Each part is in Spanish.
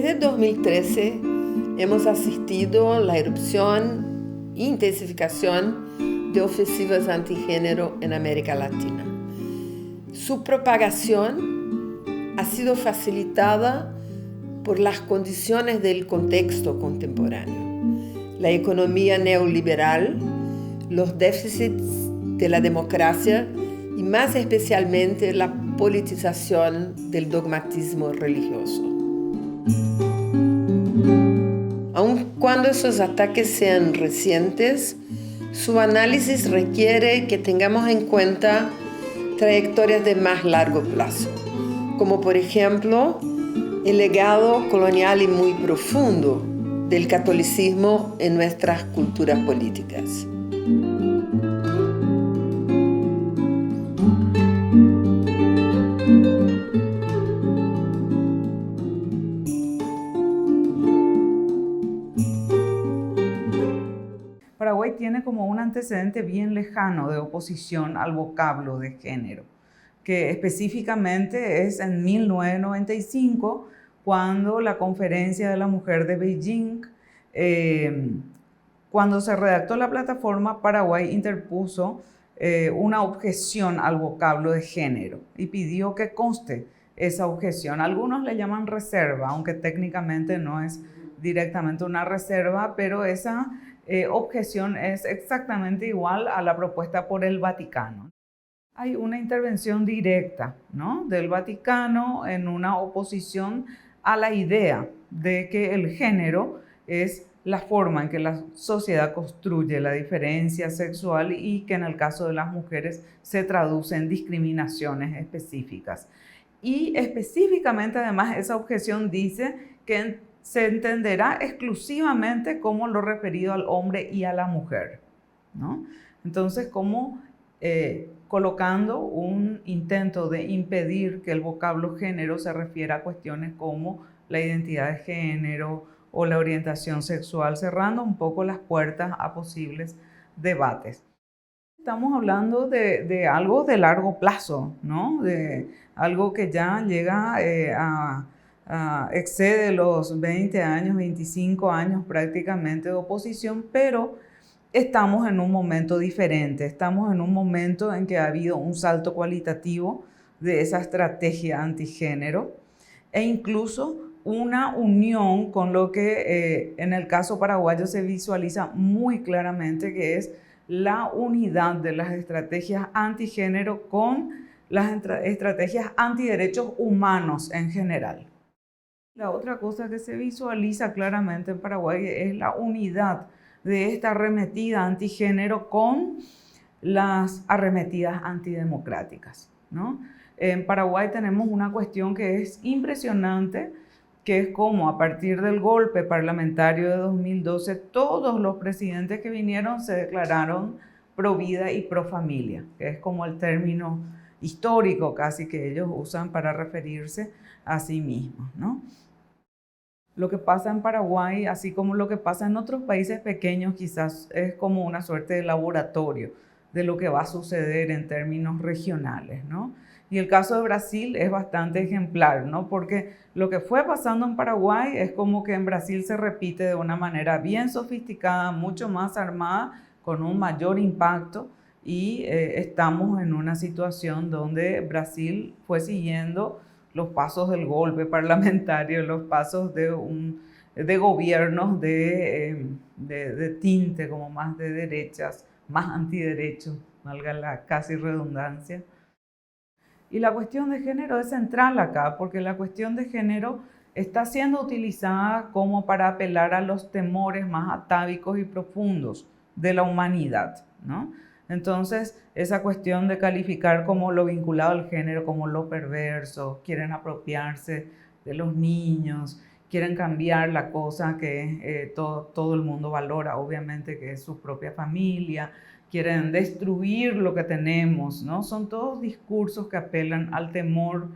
Desde 2013 hemos asistido a la erupción e intensificación de ofensivas antigénero en América Latina. Su propagación ha sido facilitada por las condiciones del contexto contemporáneo, la economía neoliberal, los déficits de la democracia y más especialmente la politización del dogmatismo religioso. Aun cuando esos ataques sean recientes, su análisis requiere que tengamos en cuenta trayectorias de más largo plazo, como por ejemplo el legado colonial y muy profundo del catolicismo en nuestras culturas políticas. Paraguay tiene como un antecedente bien lejano de oposición al vocablo de género, que específicamente es en 1995, cuando la Conferencia de la Mujer de Beijing, cuando se redactó la plataforma, Paraguay interpuso una objeción al vocablo de género y pidió que conste esa objeción. Algunos le llaman reserva, aunque técnicamente no es directamente una reserva, pero esa objeción es exactamente igual a la propuesta por el Vaticano. Hay una intervención directa, ¿no?, del Vaticano en una oposición a la idea de que el género es la forma en que la sociedad construye la diferencia sexual y que en el caso de las mujeres se traduce en discriminaciones específicas. Y específicamente además esa objeción dice que se entenderá exclusivamente como lo referido al hombre y a la mujer, ¿no? Entonces, como colocando un intento de impedir que el vocablo género se refiera a cuestiones como la identidad de género o la orientación sexual, cerrando un poco las puertas a posibles debates. Estamos hablando de algo de largo plazo, ¿no? De algo que ya llega excede los 20 años, 25 años prácticamente de oposición, pero estamos en un momento diferente, estamos en un momento en que ha habido un salto cualitativo de esa estrategia antigénero e incluso una unión con lo que en el caso paraguayo se visualiza muy claramente, que es la unidad de las estrategias antigénero con las estrategias antiderechos humanos en general. La otra cosa que se visualiza claramente en Paraguay es la unidad de esta arremetida antigénero con las arremetidas antidemocráticas, ¿no? En Paraguay tenemos una cuestión que es impresionante, que es como a partir del golpe parlamentario de 2012, todos los presidentes que vinieron se declararon pro vida y pro familia, que es como el término histórico casi que ellos usan para referirse a sí mismos, ¿no? Lo que pasa en Paraguay, así como lo que pasa en otros países pequeños, quizás es como una suerte de laboratorio de lo que va a suceder en términos regionales, ¿no? Y el caso de Brasil es bastante ejemplar, ¿no? Porque lo que fue pasando en Paraguay es como que en Brasil se repite de una manera bien sofisticada, mucho más armada, con un mayor impacto, y estamos en una situación donde Brasil fue siguiendo los pasos del golpe parlamentario, los pasos de gobiernos de tinte como más de derechas, más antiderechos, valga la casi redundancia. Y la cuestión de género es central acá, porque la cuestión de género está siendo utilizada como para apelar a los temores más atávicos y profundos de la humanidad, ¿no? Entonces, esa cuestión de calificar como lo vinculado al género, como lo perverso, quieren apropiarse de los niños, quieren cambiar la cosa que todo el mundo valora, obviamente, que es su propia familia, quieren destruir lo que tenemos, ¿no? Son todos discursos que apelan al temor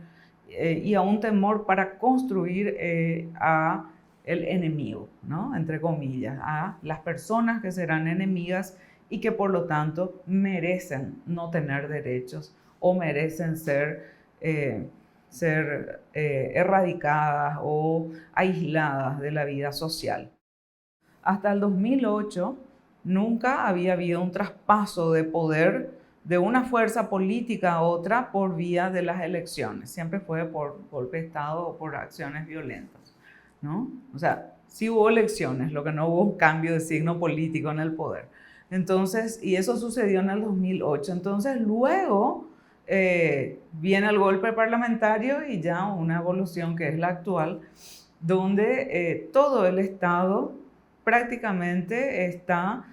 y a un temor para construir a el enemigo, ¿no?, entre comillas, a las personas que serán enemigas y que por lo tanto merecen no tener derechos o merecen ser ser erradicadas o aisladas de la vida social. Hasta el 2008 nunca había habido un traspaso de poder de una fuerza política a otra por vía de las elecciones. Siempre fue por golpe de Estado o por acciones violentas, ¿no? O sea, sí hubo elecciones, lo que no hubo un cambio de signo político en el poder. Entonces, y eso sucedió en el 2008. Entonces, luego viene el golpe parlamentario y ya una evolución que es la actual, donde todo el Estado prácticamente está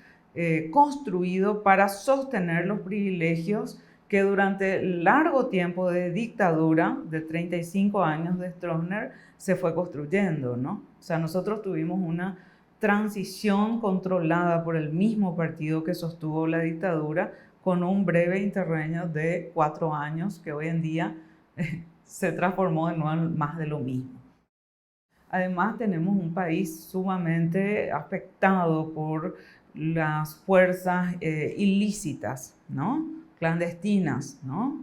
construido para sostener los privilegios que durante el largo tiempo de dictadura, de 35 años de Stroessner, se fue construyendo, ¿no? O sea, nosotros tuvimos una transición controlada por el mismo partido que sostuvo la dictadura, con un breve interregno de 4 años que hoy en día se transformó de nuevo en más de lo mismo. Además, tenemos un país sumamente afectado por las fuerzas ilícitas, ¿no? Clandestinas, ¿no?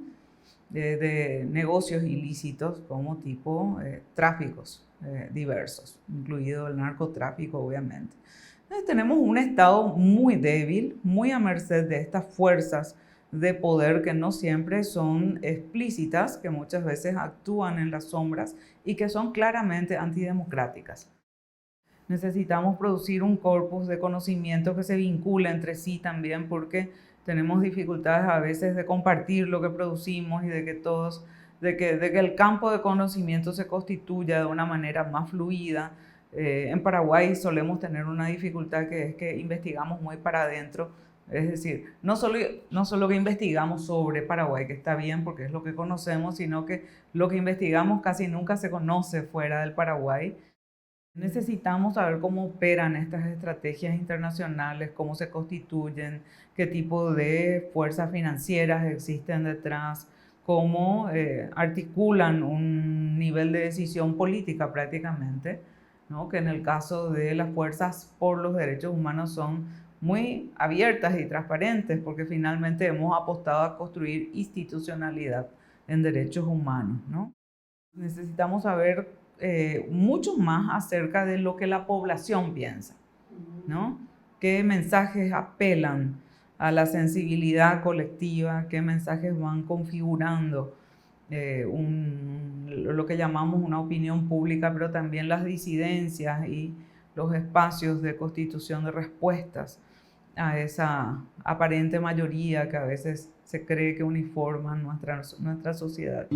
De negocios ilícitos como tipo tráficos diversos, incluido el narcotráfico, obviamente. Entonces, tenemos un Estado muy débil, muy a merced de estas fuerzas de poder que no siempre son explícitas, que muchas veces actúan en las sombras y que son claramente antidemocráticas. Necesitamos producir un corpus de conocimiento que se vincule entre sí también, porque tenemos dificultades a veces de compartir lo que producimos y de que el campo de conocimiento se constituya de una manera más fluida. En Paraguay solemos tener una dificultad que es que investigamos muy para adentro, es decir, no solo que investigamos sobre Paraguay, que está bien porque es lo que conocemos, sino que lo que investigamos casi nunca se conoce fuera del Paraguay. Necesitamos saber cómo operan estas estrategias internacionales, cómo se constituyen, qué tipo de fuerzas financieras existen detrás, cómo articulan un nivel de decisión política prácticamente, ¿no? Que en el caso de las fuerzas por los derechos humanos son muy abiertas y transparentes, porque finalmente hemos apostado a construir institucionalidad en derechos humanos, ¿no? Necesitamos saber mucho más acerca de lo que la población piensa, ¿no? ¿Qué mensajes apelan a la sensibilidad colectiva? ¿Qué mensajes van configurando lo que llamamos una opinión pública, pero también las disidencias y los espacios de constitución de respuestas a esa aparente mayoría que a veces se cree que uniforman nuestra sociedad?